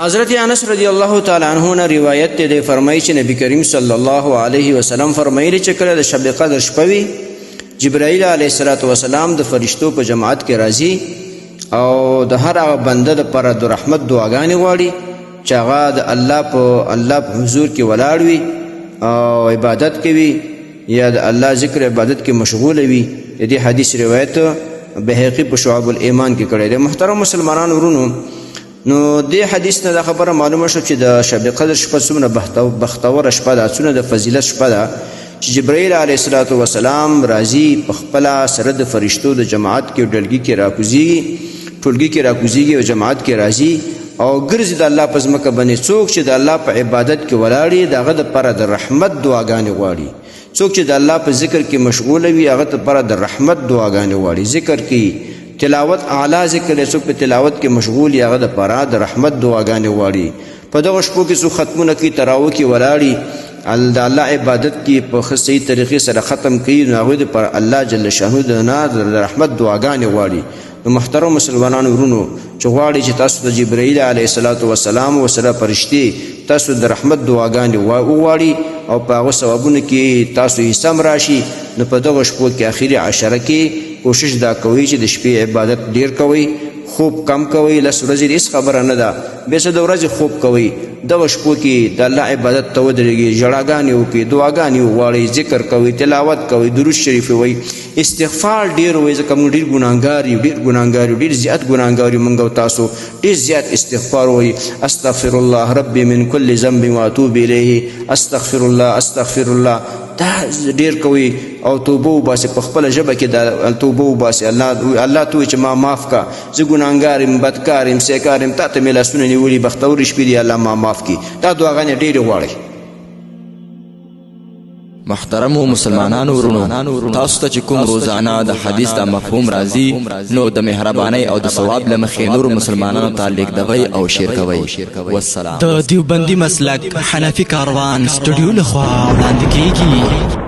حضرت انس رضی الله تعالی عنہ نے روایت ته فرمایي چې نبی کریم صلی الله علیه وسلم فرمایلی چې کله د شب قدر شپه وي جبرائیل علیه السلام د فرشتو په جماعت کې راځي او د هر هغه بنده لپاره د رحمت دعاګانې غواړي چې هغه د الله په حضور کې ولاړ وي او عبادت کوي یا د الله ذکر عبادت کې مشغول وي. د دې حدیث روایت بهقی په شعب الایمان کې کړی دی. محترم مسلمانانو ورونو، نو دې حدیث نه دا خبره معلومه شو چې د شب قدر شپه څومره بختوره شپه ده، څومره د فضیلت شپه ده چې جبرائیل علیه السلام راځي په خپله سره د فرشتو د جماعت کې ټولګي کې راکوزیږي او جماعت کې راځي او ګرځي د الله په ځمکه باندې. څوک چې د الله په عبادت کې ولاړ وي د هغه دپاره د رحمت دعاګانې غواړي. څوک چې د الله په ذکر کې مشغوله وي هغه دپاره د رحمت دعاګانې غواړي. ذکر کې تلاوت اعلی ذکر دی، څوک په تلاوت کې مشغول وي هغه دپاره د رحمت دعاګانې غواړي. په دغه شپو کې څوک ختمونه کوي، تراویح کې ولاړي، د الله عبادت کې په ښه صحیح طریقې سره ختم کوي، نو هغوی دپاره الله جل شانه د رحمت دعاګانې غواړي. نو محترم مسلمانانو ورونو، چې غواړي چې تاسو د جبرائیل علیه السلام ورسره فرشتې تاسو د رحمت دعاګانې وغواړي او په هغو ثوابونو کې تاسو حصه هم راشي، نو په دغه شپو کې اخري عشره کې کوشش دا کوئ چې د شپې عبادت ډیر کوئ، خوب کم کوئ. لس ورځې هېڅ خبره نه ده، بیا څه د ورځې خوب کوئ. دغه شپو کې د الله عبادت ته ودرېږئ، ژړاګانې وکړئ، دعاګانې وغواړئ، ذکر کوئ، تلاوت کوئ، درود شریف ووایئ، استغفار ډېر ووایئ، ځکه موږ ډېر ګناهګار یو، ډېر زیات ګناهګار یو موږ او تاسو. ډېر زیات استغفار ووایئ، استغفر الله ربي من كل ذنب واتوب الیه، استغفر الله دا ډېر کوئ او توبه وباسئ. په خپله ژبه کې دا توبه وباسئ. الله ته وایي چې ما معاف کا، زه ګناهګار یم، بدکار یم، سیکار یم، تا ته مې لاسونه نیولي، بختورې شپې دي، الله ما معاف کړي. دا دعاګانې ډېرې غواړئ. محترمو مسلمانانو ورونو، تاسو ته چې کوم روزانه د حدیث دا مفهوم راځي، نو د مهربانۍ او د ثواب له مخې نورو مسلمانانو ته لیږدوئ او شیر کوئ. والسلام. د دیوبندي مسلک حنفي کاروان سټوډیو لخوا وړاندې کیږي.